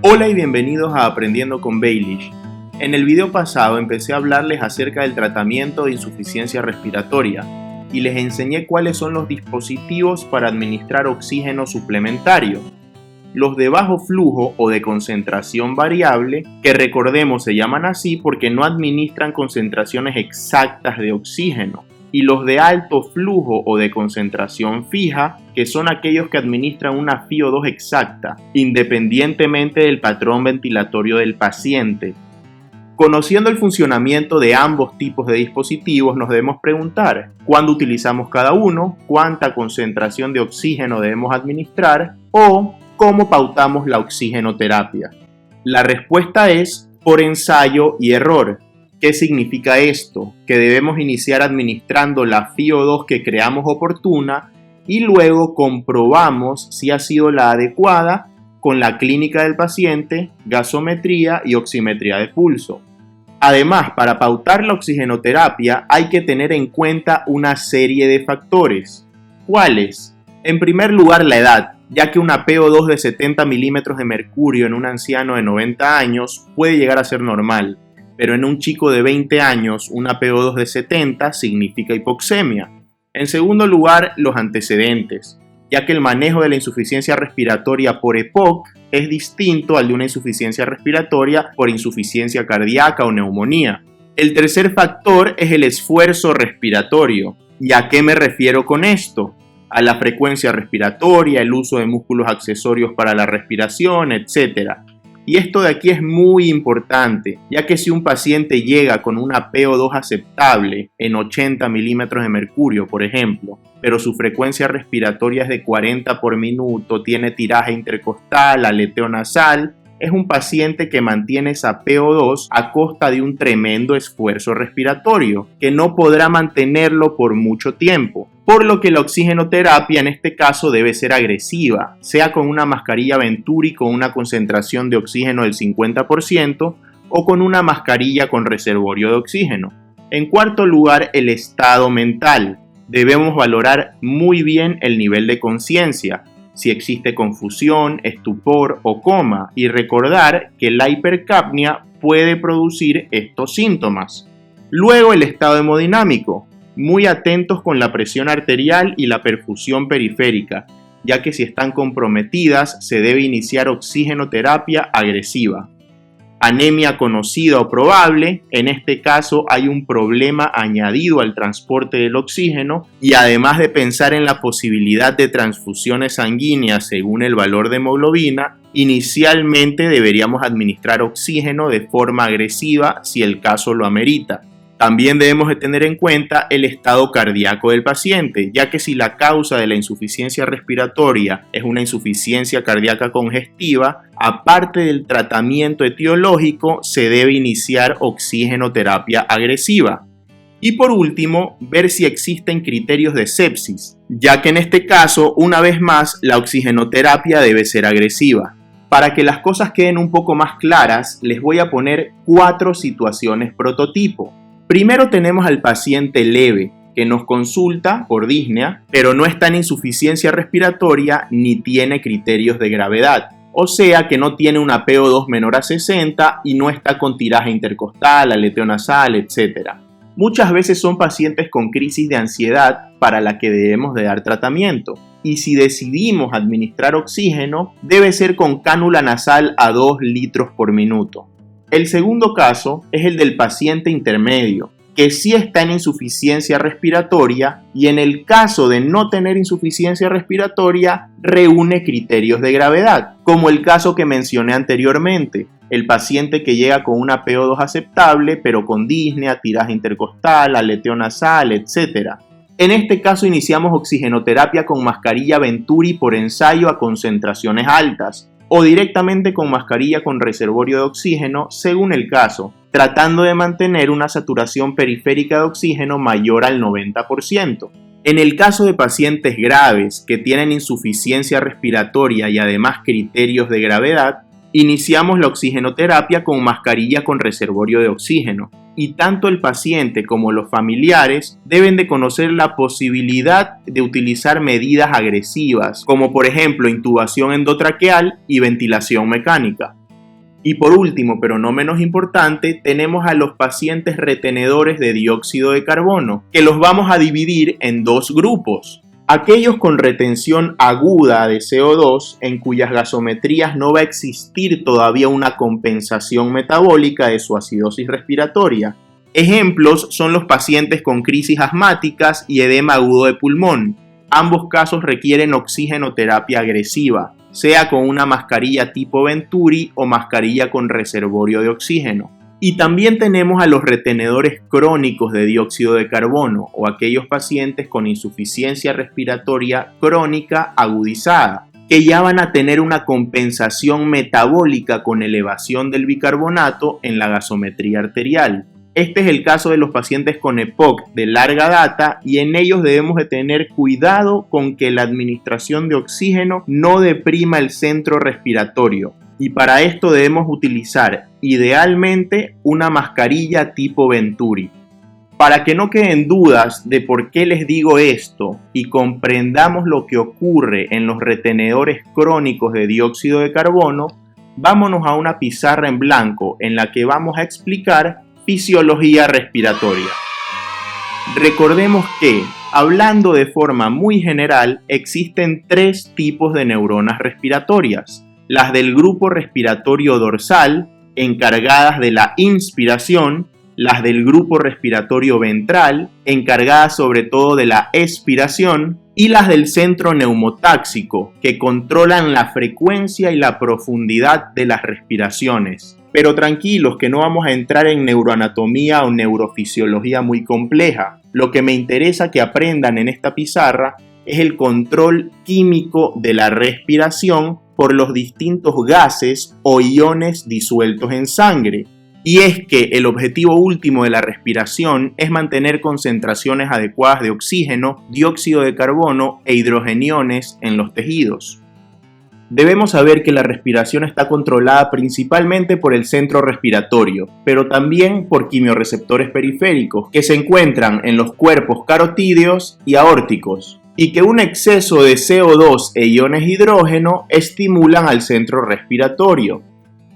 Hola y bienvenidos a Aprendiendo con Baelish. En el video pasado empecé a hablarles acerca del tratamiento de insuficiencia respiratoria y les enseñé cuáles son los dispositivos para administrar oxígeno suplementario. Los de bajo flujo o de concentración variable, que recordemos se llaman así porque no administran concentraciones exactas de oxígeno. Y los de alto flujo o de concentración fija, que son aquellos que administran una FiO2 exacta, independientemente del patrón ventilatorio del paciente. Conociendo el funcionamiento de ambos tipos de dispositivos, nos debemos preguntar cuándo utilizamos cada uno, cuánta concentración de oxígeno debemos administrar o cómo pautamos la oxigenoterapia. La respuesta es por ensayo y error. ¿Qué significa esto? Que debemos iniciar administrando la FiO2 que creamos oportuna y luego comprobamos si ha sido la adecuada con la clínica del paciente, gasometría y oximetría de pulso. Además, para pautar la oxigenoterapia hay que tener en cuenta una serie de factores. ¿Cuáles? En primer lugar, la edad, ya que una PO2 de 70 milímetros de mercurio en un anciano de 90 años puede llegar a ser normal. Pero en un chico de 20 años, una PO2 de 70 significa hipoxemia. En segundo lugar, los antecedentes, ya que el manejo de la insuficiencia respiratoria por EPOC es distinto al de una insuficiencia respiratoria por insuficiencia cardíaca o neumonía. El tercer factor es el esfuerzo respiratorio. ¿Y a qué me refiero con esto? A la frecuencia respiratoria, el uso de músculos accesorios para la respiración, etc. Y esto de aquí es muy importante, ya que si un paciente llega con una PO2 aceptable en 80 milímetros de mercurio, por ejemplo, pero su frecuencia respiratoria es de 40 por minuto, tiene tiraje intercostal, aleteo nasal, es un paciente que mantiene esa PO2 a costa de un tremendo esfuerzo respiratorio, que no podrá mantenerlo por mucho tiempo. Por lo que la oxigenoterapia en este caso debe ser agresiva, sea con una mascarilla Venturi con una concentración de oxígeno del 50% o con una mascarilla con reservorio de oxígeno. En cuarto lugar, el estado mental. Debemos valorar muy bien el nivel de conciencia, si existe confusión, estupor o coma, y recordar que la hipercapnia puede producir estos síntomas. Luego, el estado hemodinámico. Muy atentos con la presión arterial y la perfusión periférica, ya que si están comprometidas se debe iniciar oxigenoterapia agresiva. Anemia conocida o probable, en este caso hay un problema añadido al transporte del oxígeno y además de pensar en la posibilidad de transfusiones sanguíneas según el valor de hemoglobina, inicialmente deberíamos administrar oxígeno de forma agresiva si el caso lo amerita. También debemos de tener en cuenta el estado cardíaco del paciente, ya que si la causa de la insuficiencia respiratoria es una insuficiencia cardíaca congestiva, aparte del tratamiento etiológico, se debe iniciar oxigenoterapia agresiva. Y por último, ver si existen criterios de sepsis, ya que en este caso, una vez más, la oxigenoterapia debe ser agresiva. Para que las cosas queden un poco más claras, les voy a poner 4 situaciones prototipo. Primero tenemos al paciente leve, que nos consulta por disnea, pero no está en insuficiencia respiratoria ni tiene criterios de gravedad. O sea que no tiene una PO2 menor a 60 y no está con tiraje intercostal, aleteo nasal, etc. Muchas veces son pacientes con crisis de ansiedad para la que debemos de dar tratamiento. Y si decidimos administrar oxígeno, debe ser con cánula nasal a 2 litros por minuto. El segundo caso es el del paciente intermedio, que sí está en insuficiencia respiratoria y en el caso de no tener insuficiencia respiratoria reúne criterios de gravedad, como el caso que mencioné anteriormente, el paciente que llega con una PO2 aceptable pero con disnea, tiraje intercostal, aleteo nasal, etc. En este caso iniciamos oxigenoterapia con mascarilla Venturi por ensayo a concentraciones altas, o directamente con mascarilla con reservorio de oxígeno según el caso, tratando de mantener una saturación periférica de oxígeno mayor al 90%. En el caso de pacientes graves que tienen insuficiencia respiratoria y además criterios de gravedad, iniciamos la oxigenoterapia con mascarilla con reservorio de oxígeno. Y tanto el paciente como los familiares deben de conocer la posibilidad de utilizar medidas agresivas, como por ejemplo intubación endotraqueal y ventilación mecánica. Y por último, pero no menos importante, tenemos a los pacientes retenedores de dióxido de carbono, que los vamos a dividir en dos grupos. Aquellos con retención aguda de CO2, en cuyas gasometrías no va a existir todavía una compensación metabólica de su acidosis respiratoria. Ejemplos son los pacientes con crisis asmáticas y edema agudo de pulmón. Ambos casos requieren oxigenoterapia agresiva, sea con una mascarilla tipo Venturi o mascarilla con reservorio de oxígeno. Y también tenemos a los retenedores crónicos de dióxido de carbono o aquellos pacientes con insuficiencia respiratoria crónica agudizada, que ya van a tener una compensación metabólica con elevación del bicarbonato en la gasometría arterial. Este es el caso de los pacientes con EPOC de larga data y en ellos debemos de tener cuidado con que la administración de oxígeno no deprima el centro respiratorio. Y para esto debemos utilizar idealmente una mascarilla tipo Venturi. Para que no queden dudas de por qué les digo esto y comprendamos lo que ocurre en los retenedores crónicos de dióxido de carbono, vámonos a una pizarra en blanco en la que vamos a explicar fisiología respiratoria. Recordemos que, hablando de forma muy general, existen tres tipos de neuronas respiratorias. Las del grupo respiratorio dorsal, encargadas de la inspiración, las del grupo respiratorio ventral, encargadas sobre todo de la expiración, y las del centro neumotáxico, que controlan la frecuencia y la profundidad de las respiraciones. Pero tranquilos, que no vamos a entrar en neuroanatomía o neurofisiología muy compleja. Lo que me interesa que aprendan en esta pizarra es el control químico de la respiración por los distintos gases o iones disueltos en sangre. Y es que el objetivo último de la respiración es mantener concentraciones adecuadas de oxígeno, dióxido de carbono e hidrogeniones en los tejidos. Debemos saber que la respiración está controlada principalmente por el centro respiratorio, pero también por quimiorreceptores periféricos que se encuentran en los cuerpos carotídeos y aórticos, y que un exceso de CO2 e iones hidrógeno estimulan al centro respiratorio,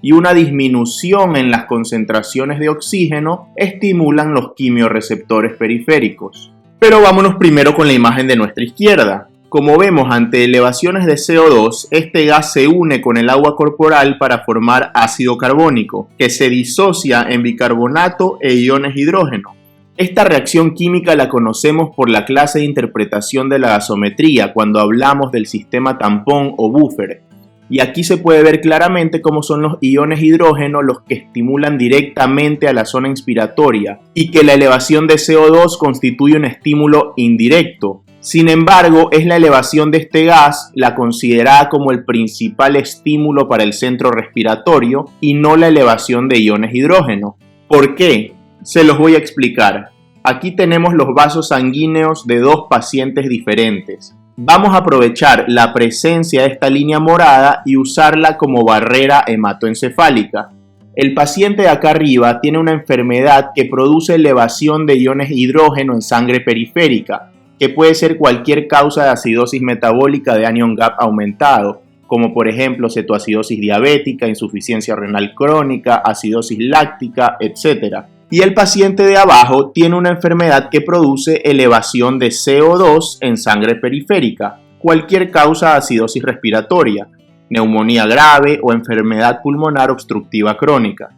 y una disminución en las concentraciones de oxígeno estimulan los quimiorreceptores periféricos. Pero vámonos primero con la imagen de nuestra izquierda. Como vemos, ante elevaciones de CO2, este gas se une con el agua corporal para formar ácido carbónico, que se disocia en bicarbonato e iones hidrógeno. Esta reacción química la conocemos por la clase de interpretación de la gasometría cuando hablamos del sistema tampón o buffer. Y aquí se puede ver claramente cómo son los iones hidrógeno los que estimulan directamente a la zona inspiratoria y que la elevación de CO2 constituye un estímulo indirecto. Sin embargo, es la elevación de este gas la considerada como el principal estímulo para el centro respiratorio y no la elevación de iones hidrógeno. ¿Por qué? Se los voy a explicar. Aquí tenemos los vasos sanguíneos de dos pacientes diferentes. Vamos a aprovechar la presencia de esta línea morada y usarla como barrera hematoencefálica. El paciente de acá arriba tiene una enfermedad que produce elevación de iones hidrógeno en sangre periférica, que puede ser cualquier causa de acidosis metabólica de anion gap aumentado, como por ejemplo cetoacidosis diabética, insuficiencia renal crónica, acidosis láctica, etc. Y el paciente de abajo tiene una enfermedad que produce elevación de CO2 en sangre periférica, cualquier causa de acidosis respiratoria, neumonía grave o enfermedad pulmonar obstructiva crónica.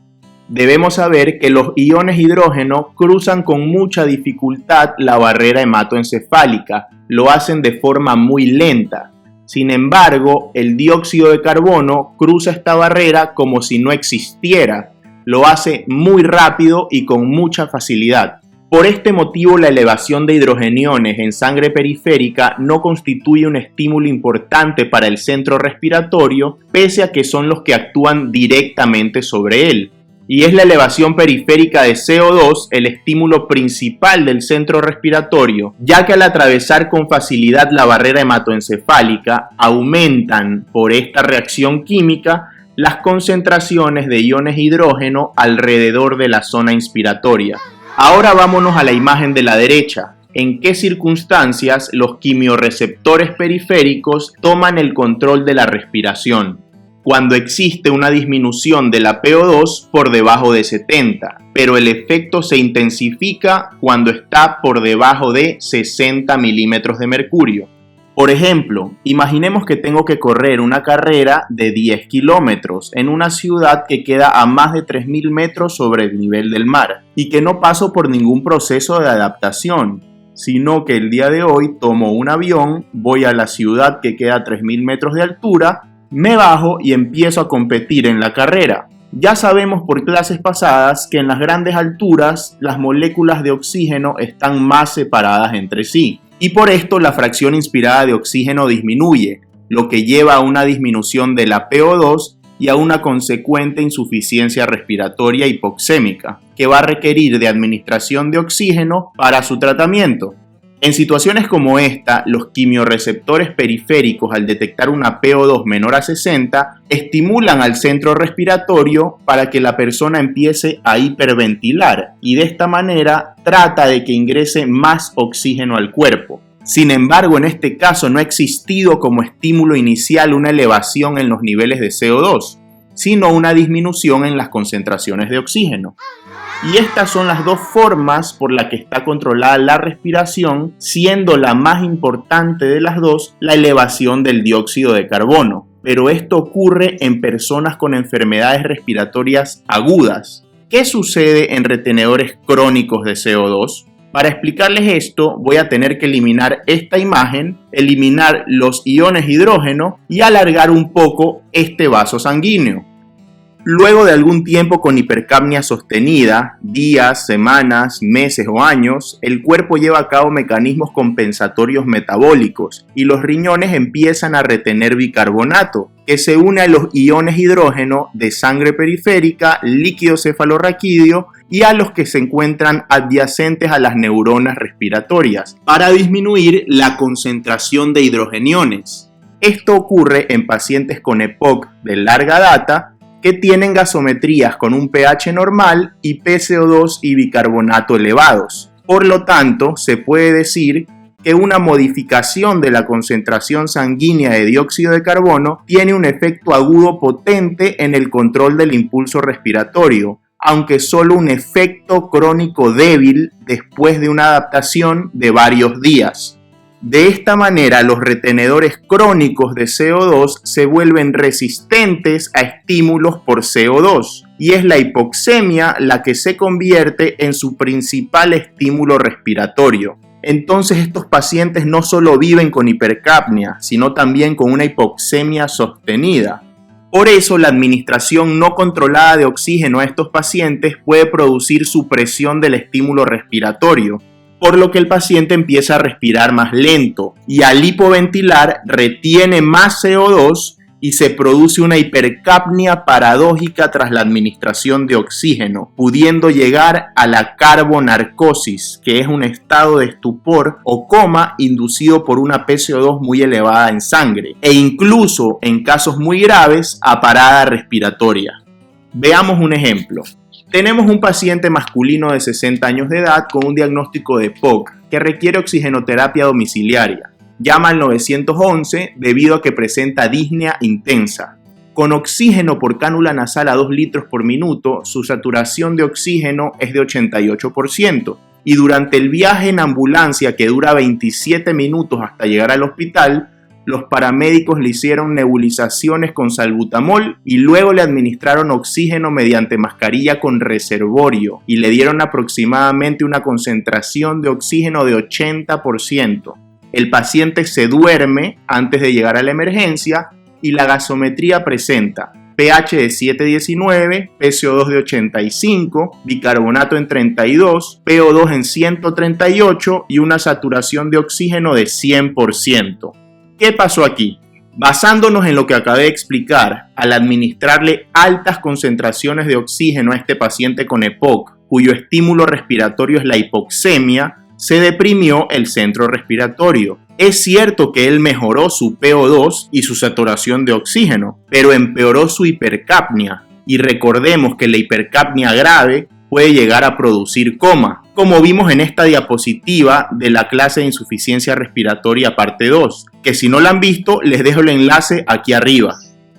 Debemos saber que los iones hidrógeno cruzan con mucha dificultad la barrera hematoencefálica, lo hacen de forma muy lenta. Sin embargo, el dióxido de carbono cruza esta barrera como si no existiera. Lo hace muy rápido y con mucha facilidad. Por este motivo, la elevación de hidrogeniones en sangre periférica no constituye un estímulo importante para el centro respiratorio, pese a que son los que actúan directamente sobre él. Y es la elevación periférica de CO2 el estímulo principal del centro respiratorio, ya que al atravesar con facilidad la barrera hematoencefálica, aumentan por esta reacción química las concentraciones de iones hidrógeno alrededor de la zona inspiratoria. Ahora vámonos a la imagen de la derecha. ¿En qué circunstancias los quimiorreceptores periféricos toman el control de la respiración? cuando existe una disminución de la PO2 por debajo de 70, pero el efecto se intensifica cuando está por debajo de 60 milímetros de mercurio. Por ejemplo, imaginemos que tengo que correr una carrera de 10 kilómetros en una ciudad que queda a más de 3.000 metros sobre el nivel del mar y que no paso por ningún proceso de adaptación, sino que el día de hoy tomo un avión, voy a la ciudad que queda a 3.000 metros de altura, me bajo y empiezo a competir en la carrera. Ya sabemos por clases pasadas que en las grandes alturas las moléculas de oxígeno están más separadas entre sí y por esto la fracción inspirada de oxígeno disminuye, lo que lleva a una disminución de la PO2 y a una consecuente insuficiencia respiratoria hipoxémica, que va a requerir de administración de oxígeno para su tratamiento. En situaciones como esta, los quimiorreceptores periféricos, al detectar una PO2 menor a 60, estimulan al centro respiratorio para que la persona empiece a hiperventilar y de esta manera trata de que ingrese más oxígeno al cuerpo. Sin embargo, en este caso no ha existido como estímulo inicial una elevación en los niveles de CO2, sino una disminución en las concentraciones de oxígeno. Y estas son las dos formas por las que está controlada la respiración, siendo la más importante de las dos la elevación del dióxido de carbono. Pero esto ocurre en personas con enfermedades respiratorias agudas. ¿Qué sucede en retenedores crónicos de CO2? Para explicarles esto, voy a tener que eliminar esta imagen, eliminar los iones hidrógeno y alargar un poco este vaso sanguíneo. Luego de algún tiempo con hipercapnia sostenida, días, semanas, meses o años, el cuerpo lleva a cabo mecanismos compensatorios metabólicos y los riñones empiezan a retener bicarbonato, que se une a los iones hidrógeno de sangre periférica, líquido cefalorraquídeo y a los que se encuentran adyacentes a las neuronas respiratorias, para disminuir la concentración de hidrogeniones. Esto ocurre en pacientes con EPOC de larga data, que tienen gasometrías con un pH normal y PCO2 y bicarbonato elevados. Por lo tanto, se puede decir que una modificación de la concentración sanguínea de dióxido de carbono tiene un efecto agudo potente en el control del impulso respiratorio, aunque solo un efecto crónico débil después de una adaptación de varios días. De esta manera, los retenedores crónicos de CO2 se vuelven resistentes a estímulos por CO2 y es la hipoxemia la que se convierte en su principal estímulo respiratorio. Entonces, estos pacientes no solo viven con hipercapnia, sino también con una hipoxemia sostenida. Por eso, la administración no controlada de oxígeno a estos pacientes puede producir supresión del estímulo respiratorio, por lo que el paciente empieza a respirar más lento y al hipoventilar retiene más CO2 y se produce una hipercapnia paradójica tras la administración de oxígeno, pudiendo llegar a la carbonarcosis, que es un estado de estupor o coma inducido por una PCO2 muy elevada en sangre, e incluso en casos muy graves a parada respiratoria. Veamos un ejemplo. Tenemos un paciente masculino de 60 años de edad con un diagnóstico de EPOC que requiere oxigenoterapia domiciliaria. Llama al 911 debido a que presenta disnea intensa. Con oxígeno por cánula nasal a 2 litros por minuto, su saturación de oxígeno es de 88%. Y durante el viaje en ambulancia, que dura 27 minutos hasta llegar al hospital, los paramédicos le hicieron nebulizaciones con salbutamol y luego le administraron oxígeno mediante mascarilla con reservorio y le dieron aproximadamente una concentración de oxígeno de 80%. El paciente se duerme antes de llegar a la emergencia y la gasometría presenta pH de 7,19, PCO2 de 85, bicarbonato en 32, PO2 en 138 y una saturación de oxígeno de 100%. ¿Qué pasó aquí? Basándonos en lo que acabé de explicar, al administrarle altas concentraciones de oxígeno a este paciente con EPOC, cuyo estímulo respiratorio es la hipoxemia, se deprimió el centro respiratorio. Es cierto que él mejoró su PO2 y su saturación de oxígeno, pero empeoró su hipercapnia. Y recordemos que la hipercapnia grave puede llegar a producir coma, como vimos en esta diapositiva de la clase de insuficiencia respiratoria parte 2, que si no la han visto les dejo el enlace aquí arriba.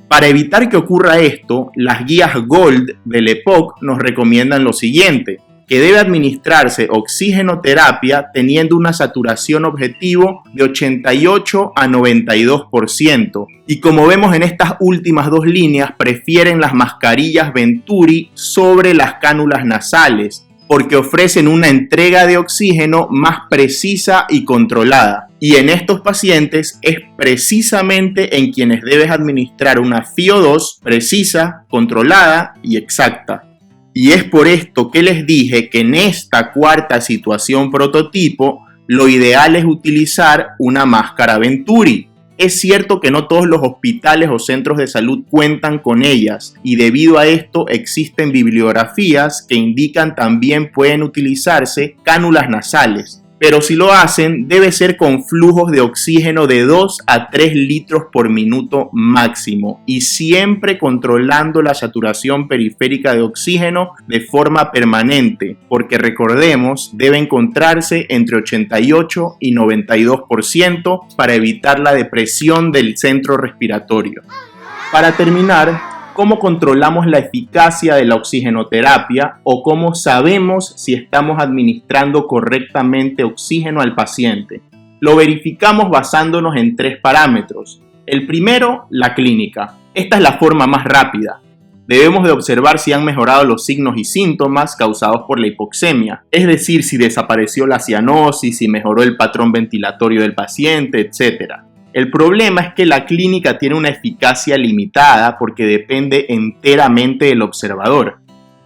Para evitar que ocurra esto, las guías Gold del EPOC nos recomiendan lo siguiente: que debe administrarse oxigenoterapia teniendo una saturación objetivo de 88 a 92%. Y como vemos en estas últimas dos líneas, prefieren las mascarillas Venturi sobre las cánulas nasales, porque ofrecen una entrega de oxígeno más precisa y controlada. Y en estos pacientes es precisamente en quienes debes administrar una FiO2 precisa, controlada y exacta. Y es por esto que les dije que en esta cuarta situación prototipo, lo ideal es utilizar una máscara Venturi. Es cierto que no todos los hospitales o centros de salud cuentan con ellas y debido a esto existen bibliografías que indican también pueden utilizarse cánulas nasales. Pero si lo hacen, debe ser con flujos de oxígeno de 2 a 3 litros por minuto máximo y siempre controlando la saturación periférica de oxígeno de forma permanente, porque recordemos, debe encontrarse entre 88 y 92% para evitar la depresión del centro respiratorio. Para terminar, ¿cómo controlamos la eficacia de la oxigenoterapia o cómo sabemos si estamos administrando correctamente oxígeno al paciente? Lo verificamos basándonos en 3 parámetros. El primero, la clínica. Esta es la forma más rápida. Debemos de observar si han mejorado los signos y síntomas causados por la hipoxemia, es decir, si desapareció la cianosis, si mejoró el patrón ventilatorio del paciente, etc. El problema es que la clínica tiene una eficacia limitada porque depende enteramente del observador.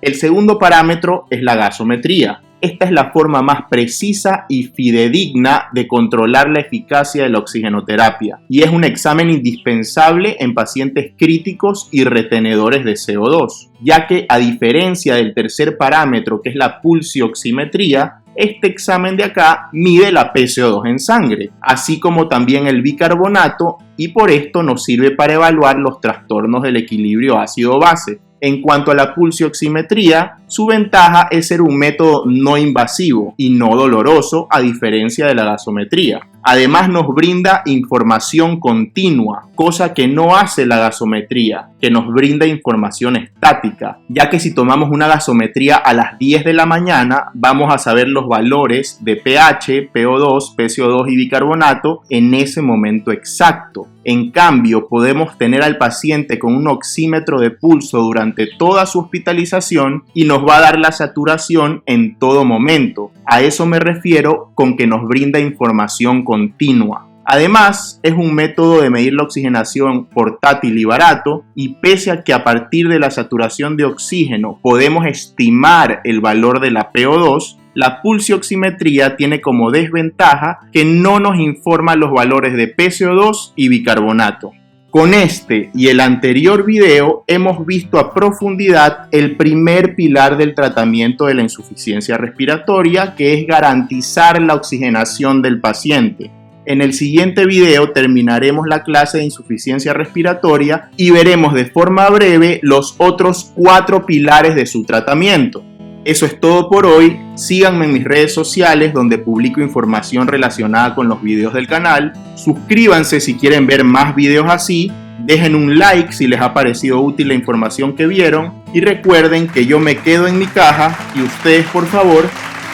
El segundo parámetro es la gasometría. Esta es la forma más precisa y fidedigna de controlar la eficacia de la oxigenoterapia y es un examen indispensable en pacientes críticos y retenedores de CO2, ya que a diferencia del tercer parámetro que es la pulsioximetría, este examen de acá mide la PCO2 en sangre, así como también el bicarbonato y por esto nos sirve para evaluar los trastornos del equilibrio ácido-base. En cuanto a la pulsioximetría, su ventaja es ser un método no invasivo y no doloroso a diferencia de la gasometría. Además nos brinda información continua, cosa que no hace la gasometría, que nos brinda información estática, ya que si tomamos una gasometría a las 10 de la mañana vamos a saber los valores de pH, PO2, PCO2 y bicarbonato en ese momento exacto. En cambio, podemos tener al paciente con un oxímetro de pulso durante toda su hospitalización y nos va a dar la saturación en todo momento. A eso me refiero con que nos brinda información continua. Además, es un método de medir la oxigenación portátil y barato y pese a que a partir de la saturación de oxígeno podemos estimar el valor de la PO2, la pulsioximetría tiene como desventaja que no nos informa los valores de PCO2 y bicarbonato. Con este y el anterior video hemos visto a profundidad el primer pilar del tratamiento de la insuficiencia respiratoria, que es garantizar la oxigenación del paciente. En el siguiente video terminaremos la clase de insuficiencia respiratoria y veremos de forma breve los otros 4 pilares de su tratamiento. Eso es todo por hoy. Síganme en mis redes sociales donde publico información relacionada con los videos del canal. Suscríbanse si quieren ver más videos así. Dejen un like si les ha parecido útil la información que vieron. Y recuerden que yo me quedo en mi caja y ustedes por favor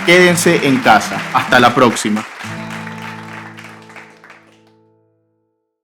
quédense en casa. Hasta la próxima.